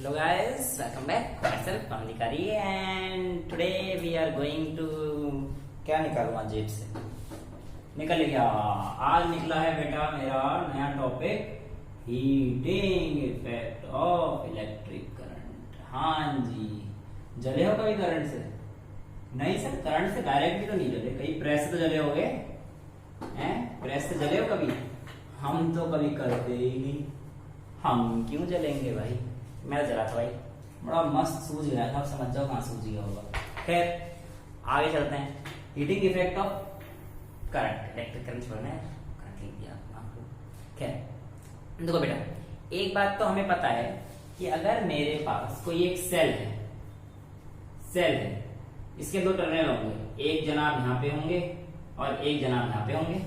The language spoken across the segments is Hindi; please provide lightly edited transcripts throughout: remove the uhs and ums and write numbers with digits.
Hello guys, welcome back. Myself Kamlikari and today we are going to क्या निकालूंगा जेब से निकल गया। आज निकला है बेटा मेरा नया topic heating effect of electric current. हाँ जी, जले हो कभी करंट से? नहीं सर, करंट से डायरेक्टली तो नहीं जले, कहीं प्रेस से तो जले होगे हैं? प्रेस से जले हो कभी? हम तो कभी करते ही नहीं, हम क्यों जलेंगे भाई। मैं जला था भाई, बड़ा मस्त सूझ गया था, समझ जाओ कहाँ सूझ गया होगा। खैर आगे चलते हैं। Heating effect of current, electric current छोड़ना है, करंट लिख दिया आपको। खैर देखो बेटा, एक बात तो हमें पता है कि अगर मेरे पास कोई एक सेल है, इसके दो टर्मिनल होंगे, एक जनाब यहाँ पे होंगे और एक जनाब यहाँ पे होंगे।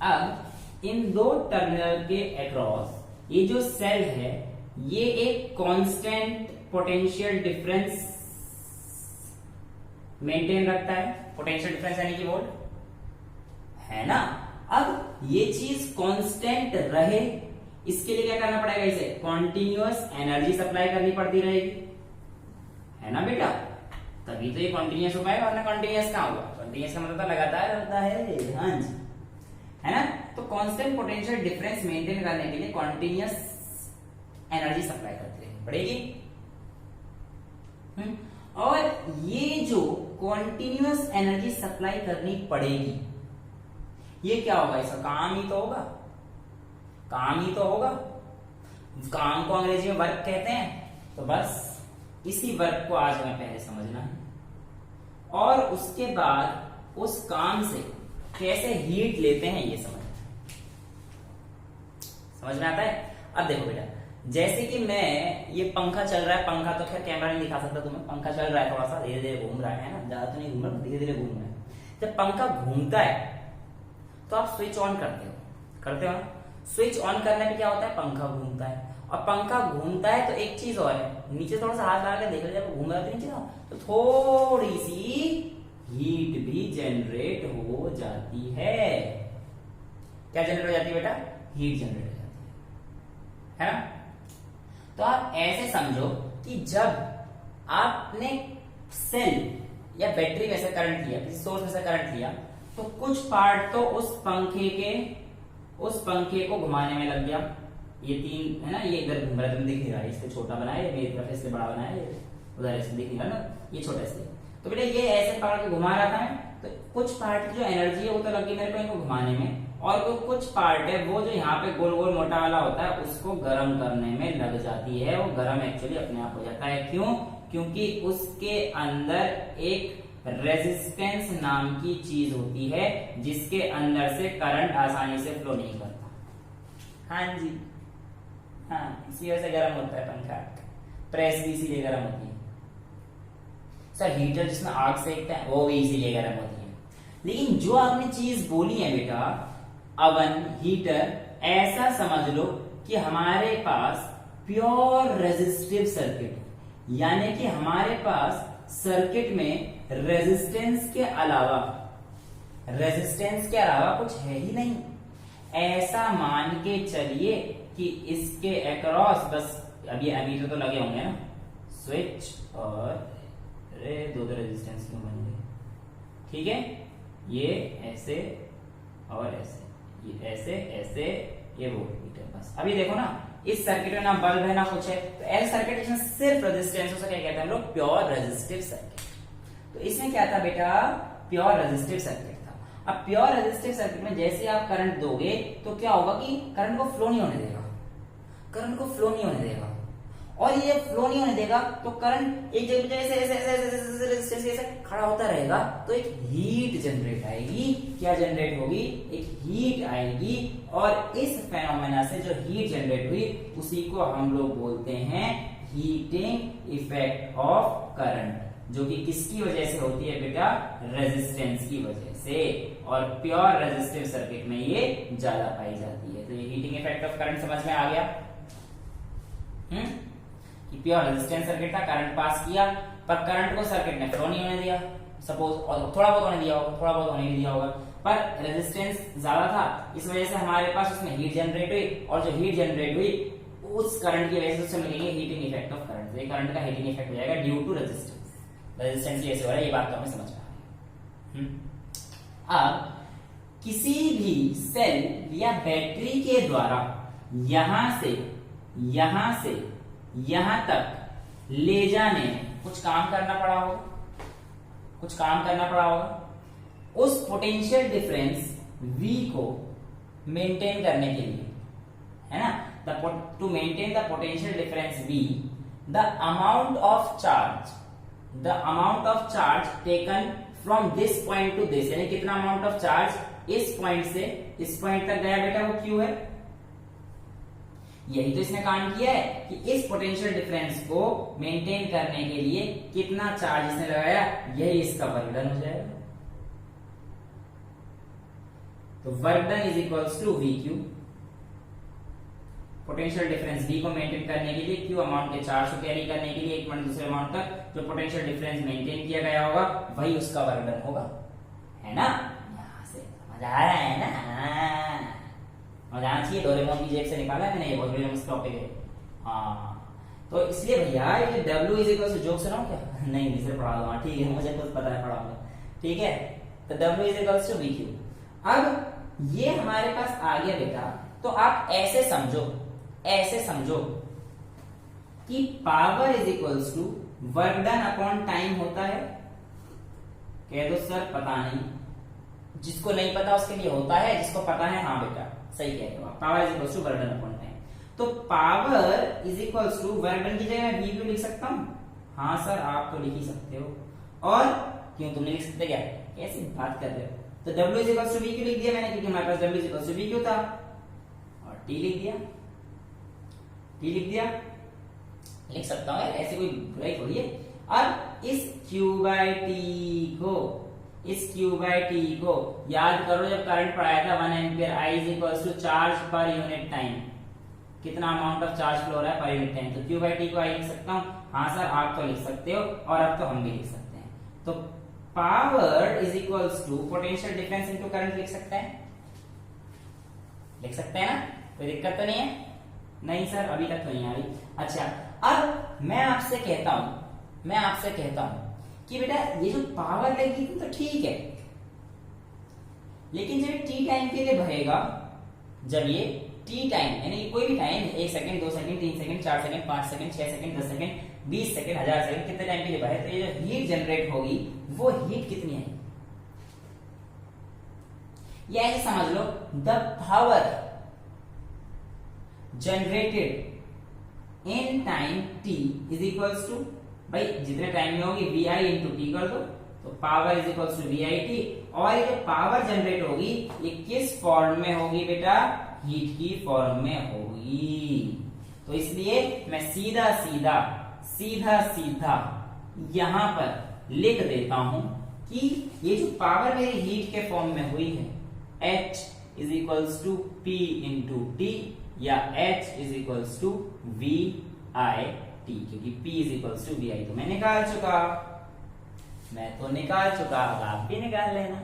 अब इन दो टर्मिनल के अक्रॉस ये जो सेल है ये एक कांस्टेंट पोटेंशियल डिफरेंस मेंटेन रखता है। पोटेंशियल डिफरेंस यानी कि वोल्ट है ना। अब ये चीज कांस्टेंट रहे, इसके लिए क्या करना पड़ेगा, इसे कॉन्टिन्यूअस एनर्जी सप्लाई करनी पड़ती रहेगी, है ना बेटा, तभी तो ये कॉन्टिन्यूअस हो पाएगा, वरना कॉन्टिन्यूअस कहां होगा। कॉन्टिन्यूअस का मतलब लगातार होता है। हाँ जी, है ना। तो कांस्टेंट पोटेंशियल डिफरेंस मेंटेन करने के लिए कॉन्टिन्यूअस एनर्जी सप्लाई करते रहनी पड़ेगी। और ये जो कॉन्टिन्यूअस एनर्जी सप्लाई करनी पड़ेगी, ये क्या होगा, इसका काम ही तो होगा, काम को अंग्रेजी में वर्क कहते हैं। तो बस इसी वर्क को आज हमें पहले समझना है और उसके बाद उस काम से कैसे हीट लेते हैं ये समझ में आता है। अब देखो बेटा, जैसे कि मैं ये पंखा चल रहा है, पंखा तो खैर कैमरा नहीं दिखा सकता तुम्हें, पंखा चल रहा है, थोड़ा सा धीरे धीरे घूम रहा है ना, ज्यादा तो नहीं घूम रहा, धीरे धीरे घूम रहा है। जब पंखा घूमता है तो आप स्विच ऑन करते हो ना। स्विच ऑन करने पे क्या होता है, पंखा घूमता है, और पंखा घूमता है तो एक चीज और है, नीचे थोड़ा सा हाथ लगा के देख लो, जब घूम रहा है नीचे ना, तो थोड़ी सी हीट भी जनरेट हो जाती है। क्या जनरेट हो जाती है बेटा? हीट जनरेट हो जाती है ना। तो आप ऐसे समझो कि जब आपने सेल या बैटरी में से करंट लिया, किसी सोर्स में से करंट लिया, तो कुछ पार्ट तो उस पंखे को घुमाने में लग गया। ये तीन है ना, ये इधर घूम रहा है, तुम दिख नहीं रहा है, इससे छोटा बनाया, मेरी तरफ इससे बड़ा बनाया, उधर इससे दिख नहीं रहा ना, ये छोटा इसलिए। तो बेटा ये ऐसे पकड़ के घुमा रहा था मैं, तो कुछ पार्ट की जो एनर्जी है वो तो लगी मेरे को इनको घुमाने में, और वो कुछ पार्ट है वो जो यहाँ पे गोल गोल मोटा वाला होता है उसको गर्म करने में लग जाती है। वो गर्म एक्चुअली अपने आप हो जाता है। क्यों? क्योंकि उसके अंदर एक रेजिस्टेंस नाम की चीज होती है जिसके अंदर से करंट आसानी से फ्लो नहीं करता। हाँ जी, हाँ, इसी वजह से गर्म होता है पंखा, प्रेस भी इसीलिए गर्म होती है। सर हीटर जिसमें आग सेकते हैं वो भी इसीलिए गर्म होती है। लेकिन जो आपने चीज बोली है बेटा, अवन, हीटर, ऐसा समझ लो कि हमारे पास प्योर रेजिस्टिव सर्किट, यानी कि हमारे पास सर्किट में रेजिस्टेंस के अलावा कुछ है ही नहीं। ऐसा मान के चलिए कि इसके अक्रॉस बस, अब ये एमीटर तो लगे होंगे ना, स्विच और दो रेजिस्टेंस क्यों बन गए, ठीक है, ये ऐसे और ऐसे, ये ऐसे, ये वोल्टमीटर। बस अभी देखो ना, इस सर्किट में ना बल्ब है ना कुछ है, तो ऐसे सर्किट जिसमें सिर्फ रेजिस्टेंस, उसे क्या कहते हैं हम लोग? Pure resistive circuit. तो इसमें क्या था बेटा? प्योर रेजिस्टिव सर्किट था। अब प्योर रेजिस्टिव सर्किट में जैसे आप करंट दोगे तो क्या होगा कि करंट को फ्लो नहीं होने देगा, और ये फ्लो नहीं होने देगा तो करंट एक जगह ऐसे खड़ा होता रहेगा, तो एक हीट जनरेट आएगी। क्या जनरेट होगी? एक हीट आएगी, और इस फेनोमेना से जो हीट जनरेट हुई उसी को हम लोग बोलते हैं हीटिंग इफेक्ट ऑफ करंट, जो कि किसकी वजह से होती है बेटा? रेजिस्टेंस की वजह से। और प्योर रेजिस्टिव सर्किट में ये ज्यादा पाई जाती है। तो ये हीटिंग इफेक्ट ऑफ करंट समझ में आ गया। कि प्योर रेजिस्टेंस सर्किट था, करंट पास किया, पर करंट को सर्किट ने फ्लो नहीं होने दिया, सपोज, और थोड़ा बहुत होने दिया होगा, पर रेजिस्टेंस ज्यादा था, इस वजह से हमारे पास उसमें हीट जनरेट हुई, और जो हीट जनरेट हुई उस करंट की वजह से उससे मिलेंगे हीटिंग इफेक्ट ऑफ करंट। ये करंट का हीटिंग इफेक्ट हो जाएगा ड्यू टू रेजिस्टेंस। रेजिस्टेंस की वजह से हो रहा है, ये बात तो हमें समझ में आ गई। अब किसी भी सेल या बैटरी के द्वारा यहां से यहां तक ले जाने में कुछ काम करना पड़ा होगा, उस पोटेंशियल डिफरेंस V को मेंटेन करने के लिए, है ना, to maintain the potential difference V, the amount of charge taken from this point to this, यानी कितना अमाउंट ऑफ चार्ज इस पॉइंट से इस पॉइंट तक गया बेटा, वो Q है। यही तो इसने काम किया है कि इस पोटेंशियल डिफरेंस को मेंटेन करने के लिए कितना चार्ज इसने लगाया, यही इसका वर्क डन हो जाएगा। तो work done is equals to VQ। Potential difference V को मेंटेन करने के लिए Q अमाउंट के चार्ज को कैरी करने के लिए एक पॉइंट दूसरे अमाउंट तक जो पोटेंशियल डिफरेंस मेंटेन किया गया होगा वही उसका वर्क डन होगा, है ना। यहां से समझ आ रहा है ना, मजा आना चाहिए। डोरेमोन की जेब से निकाला है मैंने, ये बहुत बढ़िया टॉपिक है। हाँ, तो इसलिए भैया ये W is equal to, joke सुनाऊं क्या? नहीं सिर्फ पढ़ा दो, ठीक है, मुझे खुद पता है, पढ़ाऊंगा, ठीक है। तो W is equal to VQ। अब ये हमारे पास आ गया बेटा, तो आप ऐसे समझो कि power is equals to work done upon time होता है। कह दो सर पता नहीं, जिसको नहीं पता उसके लिए होता है, जिसको पता है हाँ बेटा सही कह रहे हो आप। Power is equals to work done upon time. तो power is equals to work done की जगह मैं V लिख सकता हूं। हाँ सर आप तो लिख ही सकते हो, और क्यों तुम नहीं लिख सकते क्या? कैसी बात कर रहे हो? तो W is equals to VQ लिख दिया मैंने, क्योंकि हमारे पास W is equals to VQ था, और T लिख दिया, लिख सकता हूं यार, ऐसे कोई बुराई थोड़ी है। अब इस Q by T को याद करो, जब करंट पढ़ाया था 1 ampere, I is equals to charge per unit time, कितना अमाउंट ऑफ चार्ज फ्लो हो रहा है पर यूनिट टाइम। तो Q by T को I लिख सकता हूं। हाँ सर आप तो लिख सकते हो, और अब तो हम भी लिख सकते हैं। तो power is equals to potential difference into current लिख सकते हैं ना, कोई दिक्कत तो नहीं है? नहीं सर अभी तक तो नहीं आ रही। अच्छा, अब मैं आपसे कहता हूं कि बेटा ये जो पावर लगी तो ठीक है, लेकिन जब T टाइम के लिए भरेगा, जब ये T टाइम यानी कोई भी time 1 second 2 second 3 second 4 second 5 second 6 second 10 second 20 second 1000 second कितने टाइम के लिए भरे, तो ये जो हीट जनरेट होगी वो हीट कितनी है, ये ऐसे समझ लो, the power generated in time T is equals to, भाई जितने टाइम में होगी VI इंटू T कर दो, तो power is equals to VIT। और ये जो पावर जनरेट होगी ये किस फॉर्म में होगी बेटा? हीट की फॉर्म में होगी। तो इसलिए मैं सीधा यहां पर लिख देता हूं कि ये जो पावर मेरी हीट के फॉर्म में हुई है, H is equals to P into T, या H is equals to VIT, क्योंकि P is equals to VI तो मैं निकाल चुका, अब आप भी निकाल लेना।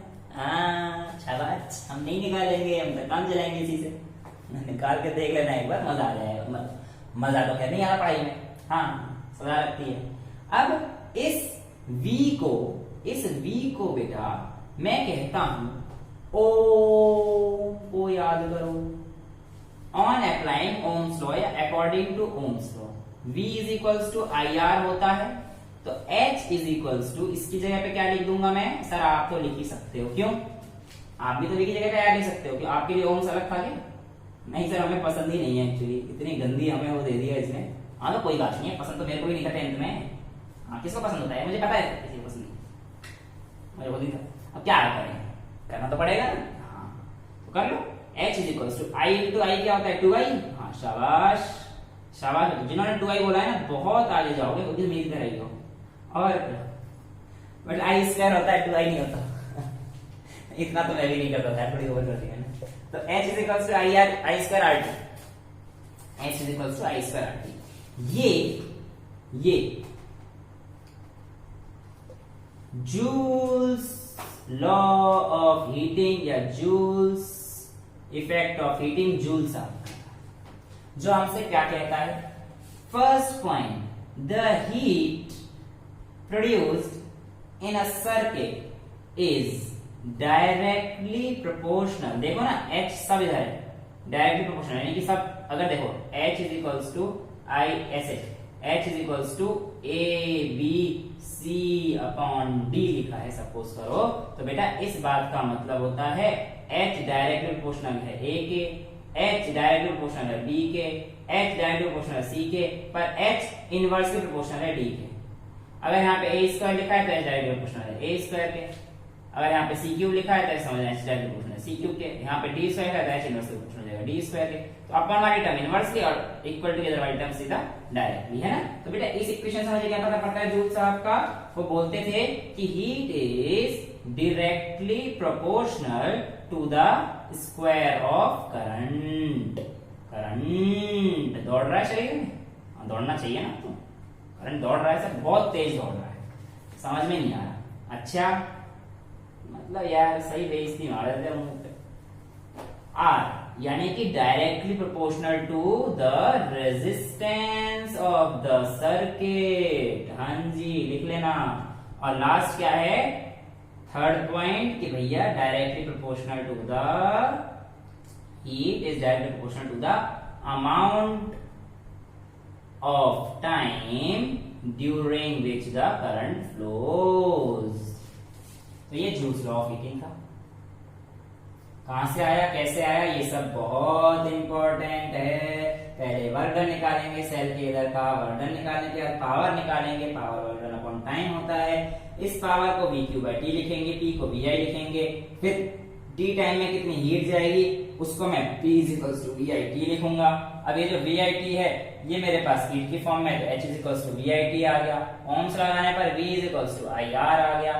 शाबाश, हम नहीं निकालेंगे, हम तो काम चलाएंगे इसी से। निकाल के देख लेना एक बार, मजा आ जाएगा। मजा तो खैर नहीं आ रहा पढ़ाई में, हाँ सजा लगती है। अब इस V को बेटा मैं कहता हूं ओ याद करो, ऑन अप्लाइंग ओम्स लॉ या according to Ohm's law, V is equals to IR होता है। तो H इज इक्वल्स टू, इसकी जगह पे क्या लिख दूंगा मैं? सर आप तो लिख ही सकते हो, क्यों? आप भी तो V की जगह पे IR लिख सकते हो, क्यों आपके लिए ओम्स अलग था क्या? नहीं सर हमें पसंद ही नहीं है एक्चुअली, इतनी गंदी हमें वो दे दिया इसने। हाँ तो कोई बात नहीं है, पसंद तो मेरे को भी नहीं था 10th में। हाँ किसको पसंद होता है मुझे पता है, किसी को पसंद नहीं, मुझे खुद नहीं था। अब क्या करें, करना तो पड़ेगा ना। हाँ तो कर लो। H is equals to I into I क्या होता है? 2I। हाँ शाबाश, जिन्होंने 2I बोला है ना बहुत आगे जाओगे, खुद उम्मीद कर रही हो। और बट I स्क्वायर होता है, 2I नहीं होता। इतना तो मैं भी नहीं करता था, थोड़ी ओवर कर दी मैंने। तो H is equals to I square RT, H is equals to I square RT। ये जूल्स लॉ ऑफ हीटिंग या Joule's effect of heating, Joule's जो हमसे क्या कहता है, first point, the heat produced in a circuit is directly proportional. देखो ना H सब इधर है, डायरेक्टली प्रोपोर्शनल, यानी कि सब अगर देखो H is equals to I S H, H is equals to A B C upon D लिखा है सपोज करो, तो बेटा इस बात का मतलब होता है H डायरेक्टली प्रोपोर्शनल है A के, H डायरेक्टली प्रोपोर्शनल है B के, H डायरेक्टली प्रोपोर्शनल है C के, पर H इनवर्सली प्रोपोर्शनल है D के। अगर यहाँ पे A स्क्वायर लिखा है तो H डायरेक्टली प्रोपोर्शनल है A स्क्वायर के, अगर यहाँ पे सी क्यूब लिखा है तो समझना H डायरेक्टली प्रोपोर्शनल है सी क्यूब के, यहाँ पे डी स्क्वायर है तो H इनवर्सली प्रोपोर्शनल हो जाएगा डी स्क्वायर के। तो अपन वाली टर्म इनवर्सली और इक्वल टू इधर वाली टर्म सीधा डायरेक्टली, है ना। तो बेटा इस इक्वेशन से मुझे क्या पता पड़ता है, जूल साहब का वो बोलते थे कि heat is directly proportional to the square of current. Current दौड़ रहा है शरीर में, दौड़ना चाहिए ना, तो करंट दौड़ रहा है, सब बहुत तेज दौड़ रहा है, समझ में नहीं आ रहा। अच्छा मतलब यार सही बेइज्जती मार देते मुंह पे। आर यानी कि directly proportional to the resistance of the circuit, हाँ जी लिख लेना। और लास्ट क्या है, थर्ड पॉइंट कि भैया directly proportional to the heat is directly proportional to the amount of time during which the current flows. तो ये जूल्स लॉ ऑफ हीटिंग था, कहां से आया कैसे आया ये सब बहुत इंपॉर्टेंट है। पहले वर्क डन निकालेंगे सेल के इधर का, वर्क डन निकालने के बाद पावर निकालेंगे, power work done upon time होता है। इस पावर को VQ/T लिखेंगे, P को VI लिखेंगे, फिर T टाइम में कितनी हीट जाएगी उसको मैं P = VIT लिखूंगा। अब ये जो VIT है ये मेरे पास हीट की फॉर्म में, तो H = VIT आ गया, ओम्स लगाने पर V = IR आ गया,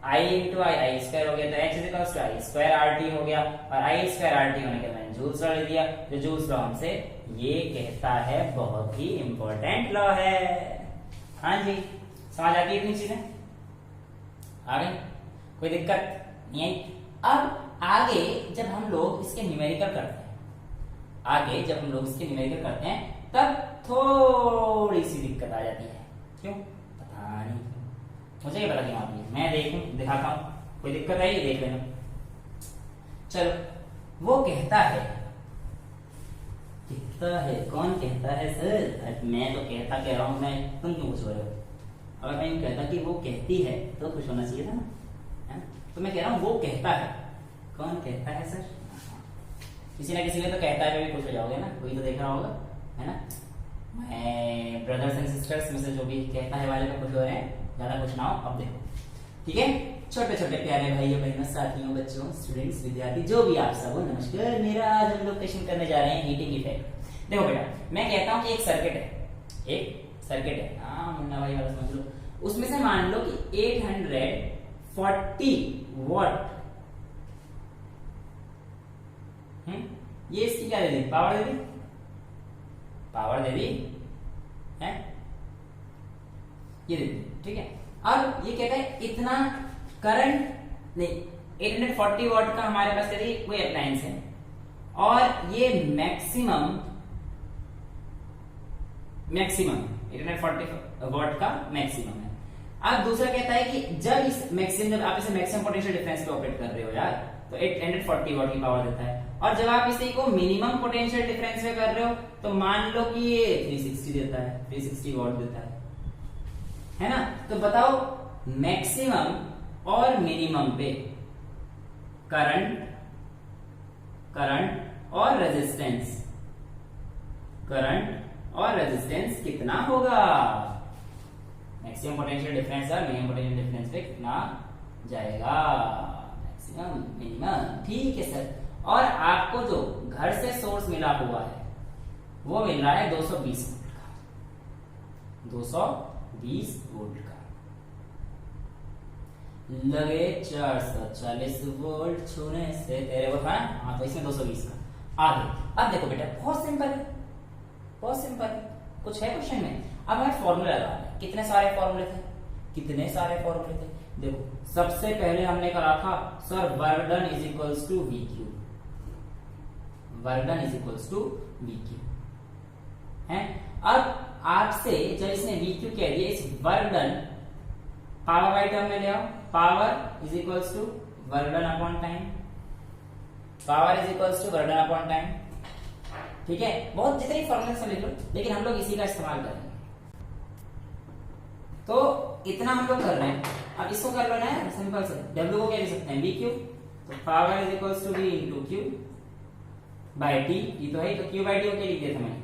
I into I स्क्वायर हो गया, तो H = I स्क्वायर RT हो गया, और I स्क्वायर RT होने के मैंने जूल्स लॉ ले दिया। जो जूल्स लॉ हमसे ये कहता है बहुत ही इंपॉर्टेंट लॉ है। हाँ जी समझ आ गई इतनी चीजें, आ गई कोई दिक्कत नहीं है। अब आगे जब हम लोग इसके न्यूमेरिकल करते हैं, आगे जब हम लोग इसके न्यूमेरिकल करते हैं तब थोड़ी सी दिक्कत आ जाती है। क्यों पता नहीं, मुझे ये पता क्यों आती है, मैं देखूं दिखाता हूं, कोई दिक्कत है ये देख लेना। चलो वो कहता है कौन कहता है सर, मैं तो कहता कह रहा हूं मैं, तुम क्यों पूछ रहे हो। अगर मैं कहता कि वो कहती है तो कुछ होना चाहिए था ना, है? तो मैं कह रहा हूं वो कहता है, कौन कहता है सर, किसी ना किसी ने तो कहता है, भी खुश हो जाओगे ना, कोई तो देख रहा होगा, है ना। मैं ब्रदर्स एंड सिस्टर्स में से जो भी कहता है वाले में खुश हो रहे हैं, ज्यादा कुछ ना हो। अब देखो ठीक है, छोटे छोटे प्यारे भाइयों बहनों साथियों बच्चों स्टूडेंट्स विद्यार्थी जो भी आप सब हो, नमस्कार। मेरा आज हम लोग क्वेश्चन करने जा रहे हैं हीटिंग इफेक्ट। देखो बेटा मैं कहता हूं कि एक सर्किट है, हाँ मुन्ना भाई वाला समझ लो, उसमें से मान लो कि 840 वॉट ये इसकी क्या दे दी, पावर दे दी है, ये दे दी, ठीक है। अब ये कहता है इतना करंट नहीं, 840 वॉट का हमारे पास यदि कोई अप्लायंस है और ये मैक्सिमम 840 वॉट का मैक्सिमम है। अब दूसरा कहता है कि जब इस मैक्सिमम, जब आप इसे मैक्सिमम पोटेंशियल डिफरेंस पे ऑपरेट कर रहे हो यार, तो 840 वॉट की पावर देता है, और जब आप इसे को मिनिमम पोटेंशियल डिफरेंस पे कर रहे हो तो मान लो कि ये 360 देता है, 360 वॉट देता है ना। तो बताओ मैक्सिमम और मिनिमम पे करंट और रेजिस्टेंस कितना होगा, मैक्सिमम पोटेंशियल डिफरेंस और मिनिमम पोटेंशियल डिफरेंस पे कितना जाएगा, मैक्सिमम मिनिमम, ठीक है सर। और आपको जो घर से सोर्स मिला हुआ है वो मिल रहा है 220 वोल्ट का, 220 वोल्ट का, लगे 440 वोल्ट छूने से तेरे को था, हाँ तो इसमें 220 का। आगे अब देखो बेटा बहुत सिंपल है, कुछ है क्वेश्चन में। अब हमें फॉर्मूला लगाना है, कितने सारे फॉर्मूले थे। देखो सबसे पहले हमने करा था sir work done is equals to V Q, है। अब आपसे जब इसने VQ कह दिया, इस work done power by term में ले आओ, power is equals to work done upon time, power is equals to work done upon time. ठीक है, बहुत जितने फॉर्मूले से लिख लो, लेकिन हम लोग इसी का इस्तेमाल करेंगे। तो इतना हम लोग कर रहे हैं। अब इसको कर लो ना सिंपल से, W को क्या लिख सकते हैं VQ, तो power is equals to V into Q by T, ये तो है, तो Q बाई T को क्या लिख दिया था मैंने,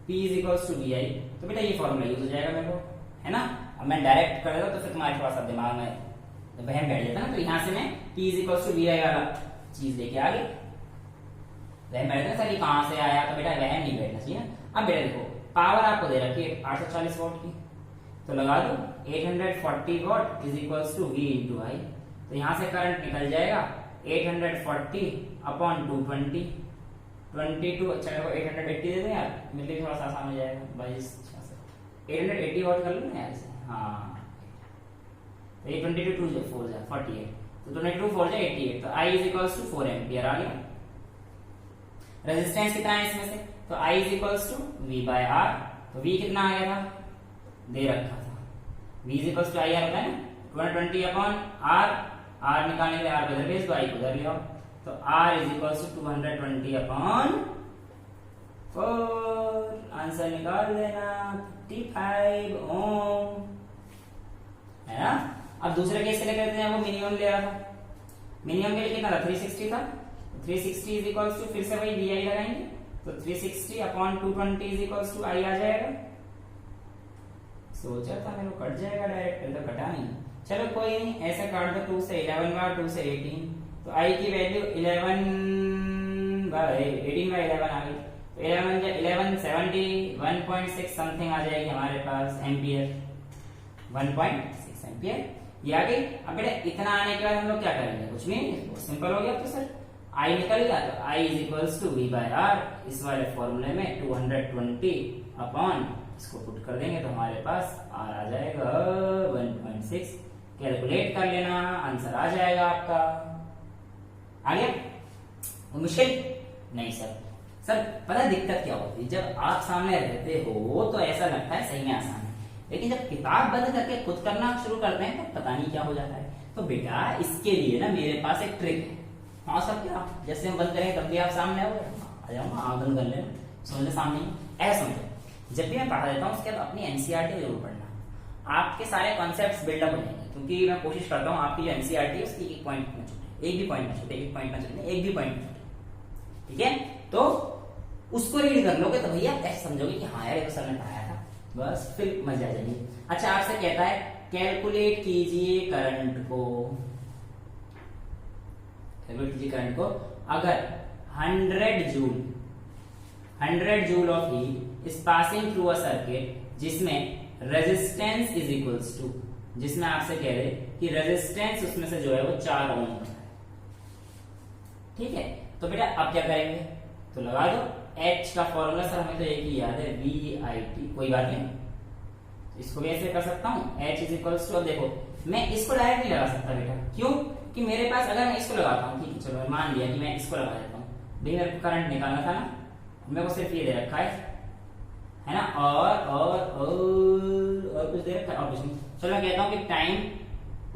P is equals to VI। तो बेटा ये फॉर्मूला यूज हो जाएगा मेरे को, है ना। अब मैं डायरेक्ट कर देता तो फिर तुम्हारे थोड़ा सा दिमाग में वहम बैठ जाता ना, तो यहाँ से मैं P is equals to VI वाला चीज लेके आ गई। वहम बैठता है सर ये कहाँ से आया, तो बेटा वहम नहीं बैठना चाहिए। अब बेटा देखो पावर आपको दे रखी है 840 वॉट की, तो लगा दो 840 watt is equals to V into I। तो यहाँ से करंट निकल जाएगा 840 अपॉन 220, 22, अच्छा मेरे को 880 दे दें यार, मेरे लिए थोड़ा सा आसान हो जाएगा, 22 880 वॉट कर लो ना यार इसे, हाँ तो ये 22 2 जो 4 जा 48, तो 22 4 जा 88, तो I is equals to 4 ampere आ गया। रेजिस्टेंस कितना है इसमें से, तो I is equals to V by R, तो V कितना आ गया था, दे रखा था, V is equals to IR होता है ना 220 अपॉन R, R निकालने के लिए R को इधर भेज दो, I को इधर ले आओ, तो R is equals to 220 upon 4, answer निकाल देना 55 ओम, है ना। अब दूसरे केस के लिए कहते हैं वो मिनिमम ले रहा था, मिनिमम के लिए कितना था 360 था, 360 इज इक्वल्स टू फिर से वही VI लगाएंगे, तो 360 upon 220 is equals to I आ जाएगा। सोचा था मेरे को कट जाएगा डायरेक्ट, तो कटा नहीं, चलो कोई नहीं, ऐसे काट दो 2 से 11 बार 2 से 18, तो I की वैल्यू 11 बाय 18 बाय 11 आ गई, तो 1170 1.6 समथिंग आ जाएगी हमारे पास एम्पियर, 1.6 एम्पियर ये आ गई। अब बेटा इतना आने के बाद हम लोग क्या करेंगे, कुछ नहीं, सिंपल हो गया। तो सर I निकल गया, तो I is equals to V by R, इस वाले फॉर्मूले में 220 अपॉन इसको पुट कर देंगे, तो हमारे पास R आ जाएगा 1.6, कैलकुलेट कर लेना, आंसर आ जाएगा आपका। आ गया, मुश्किल नहीं सर। सर पता दिक्कत क्या होती है, जब आप सामने रहते हो तो ऐसा लगता है सही में आसान है, लेकिन जब किताब बंद करके खुद करना शुरू करते हैं तो पता नहीं क्या हो जाता है। तो बेटा इसके लिए ना मेरे पास एक ट्रिक है। हाँ सर क्या, जैसे हम बंद करेंगे तब भी आप सामने आओगे, आ जाओ आँख बंद कर लेना, समझो सामने ऐसा समझो। जब भी मैं पढ़ा देता हूँ उसके बाद अपनी एनसीईआरटी जरूर पढ़ना, आपके सारे कॉन्सेप्ट्स बिल्डअप हो जाएंगे, क्योंकि मैं कोशिश करता हूँ आपकी जो एनसीईआरटी है उसकी एक पॉइंट न छूटे, एक भी पॉइंट न छूटे, एक पॉइंट न छूटे, एक भी पॉइंट न छूटे, ठीक है। तो उसको रीड कर लोगे तो भैया ऐसे समझोगे कि हाँ यार ये तो सर ने पढ़ाया था, बस फिर मजा आ जाएगी। अच्छा आपसे कहता है कैलकुलेट कीजिए करंट को, कैलकुलेट कीजिए करंट को, अगर 100 joule of heat is passing through a circuit जिसमें रेजिस्टेंस इज इक्वल्स टू, जिसमें आपसे कह रहे कि रेजिस्टेंस उसमें से जो है वो 4 ओम का है, ठीक है। तो बेटा अब क्या करेंगे, तो लगा दो H का फॉर्मूला सर हमें तो एक ही याद है, VIT, कोई बात नहीं, इसको भी ऐसे कर सकता हूँ, H इज इक्वल्स टू, अब देखो मैं इसको डायरेक्ट नहीं लगा सकता बेटा, क्यों कि मेरे पास अगर मैं इसको लगाता हूँ, ठीक है चलो मान लिया कि मैं इसको लगा देता हूँ, भाई मेरे को करंट निकालना था ना, मेरे को सिर्फ ये दे रखा है ना, और कुछ दे रखा है और कुछ नहीं। चलो मैं कहता हूँ कि टाइम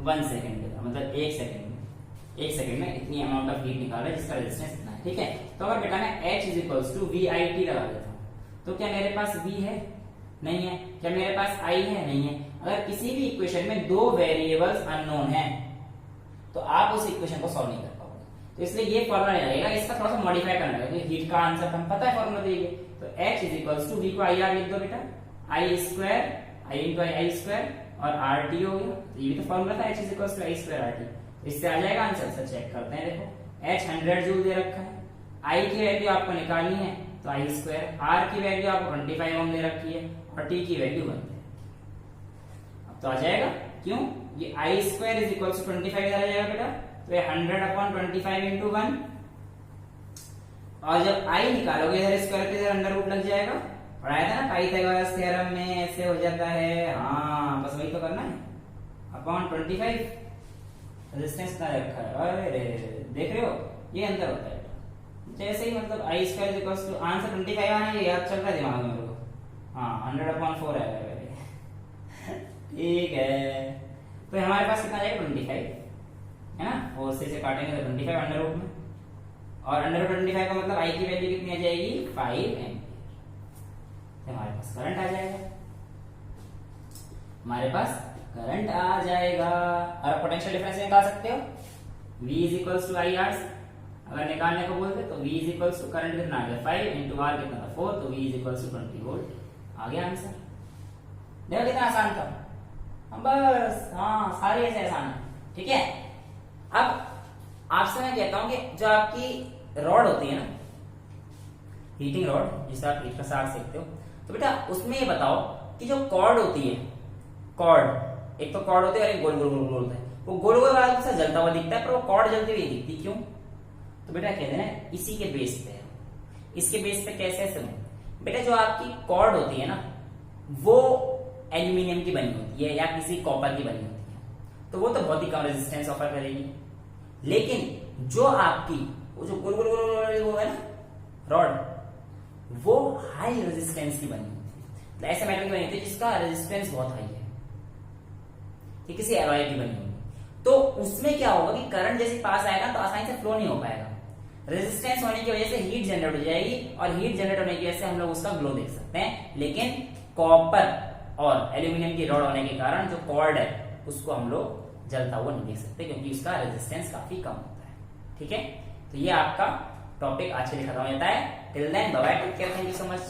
1 सेकेंड देगा, मतलब 1 सेकेंड में इतनी अमाउंट ऑफ हीट निकाल रहा है जिसका रेजिस्टेंस इतना है, ठीक है। तो अगर बेटा मैं H is equals to VIT लगा देता हूँ, तो क्या मेरे पास V है, नहीं है, क्या मेरे पास I है, नहीं है। अगर किसी भी इक्वेशन में 2 वेरिएबल्स अननोन है तो आप उस इक्वेशन को सॉल्व नहीं कर पाओगे, तो इसलिए ये फॉर्मूला नहीं लगेगा, इसका थोड़ा सा मॉडिफाई करना लगेगा, हीट का आंसर हम पता है फॉर्मूला देंगे, तो H is equals to V को IR लिख दो बेटा, I square I into I square और RT हो गया, तो ये भी तो फॉर्मूला था, H is equals to I square RT, इससे आ जाएगा आंसर। सर चेक करते हैं, देखो H 100 जूल दे रखा है, I की वैल्यू आपको निकालनी है तो I स्क्वायर, R की वैल्यू आपको 25 ओम दे रखी है और T की वैल्यू 1 है। अब तो आ जाएगा, क्यों, ये I square is equals to 25 इधर आ जाएगा बेटा, तो ये 100 अपॉन 25 इंटू 1, और जब I निकालोगे इधर स्क्वायर पे इधर अंडर रूट लग जाएगा, पढ़ाया था ना पाइथागोरस थ्योरम में ऐसे हो जाता है, हाँ बस वही तो करना है, अपॉन 25 रेजिस्टेंस का रखा है, अरे देख रहे हो ये अंतर होता है जैसे ही, मतलब I square equals to answer 25 आना, ये याद चल रहा है दिमाग में मेरे को, हाँ 100/4 है। ठीक है, तो हमारे पास कितना जाएगा 25 है ना, 4 से काटेंगे तो 25 अंडर रूट में, और अंडर रूट 25 का मतलब आई की वैल्यू कितनी आ जाएगी 5 एम्पियर। हमारे पास करंट आ जाएगा, हमारे पास करंट आ जाएगा। और पोटेंशियल डिफरेंस निकाल सकते हो, V is equals to I R. अगर निकालने को बोलते तो V is equals to current कितना आ गया 5 इंटू आर कितना था 4, तो V is equals to 20 volt. आ गया आंसर। देखो कितना आसान था, हम बस हाँ सारे ऐसे आसान है। ठीक है, अब आपसे मैं कहता हूं कि जो आपकी रॉड होती है ना, हीटिंग रॉड जिसे आप हीट का साग सेकते हो, तो बेटा उसमें ये बताओ कि जो कॉर्ड होती है, कॉर्ड एक तो कॉर्ड होती है और एक गोल गोल गोल गोल होता है, वो गोल गोल वाला से जलता हुआ दिखता है पर वो कॉर्ड जलती हुई दिखती क्यों? तो बेटा कहते हैं इसी के बेस पे, इसके बेस पे कैसे सुनो बेटा, जो आपकी कॉर्ड होती है ना वो एल्यूमिनियम की बनी होती है या किसी कॉपर की बनी होती है, तो वो तो बहुत ही कम रेजिस्टेंस ऑफर करेगी। लेकिन जो आपकी वो जो गोल गोल गोल वो है ना रॉड, वो हाई रेजिस्टेंस की बनी होती है, तो ऐसे मेटल की बनी होती है जिसका रेजिस्टेंस बहुत हाई है, कि किसी एलॉय की बनी होगी, तो उसमें क्या होगा कि करंट जैसे पास आएगा तो आसानी से फ्लो नहीं हो पाएगा, रेजिस्टेंस होने की वजह से हीट जनरेट हो जाएगी, और हीट जनरेट होने की वजह से हम लोग उसका ग्लो देख सकते हैं। लेकिन कॉपर और एल्यूमिनियम की रॉड होने के कारण जो कॉर्ड है उसको हम लोग जलता हुआ नहीं देख सकते, क्योंकि उसका रेजिस्टेंस काफी कम होता है। ठीक है, तो ये आपका टॉपिक आज के लिए खत्म होता है। Till then bye bye, take care, thank you so much.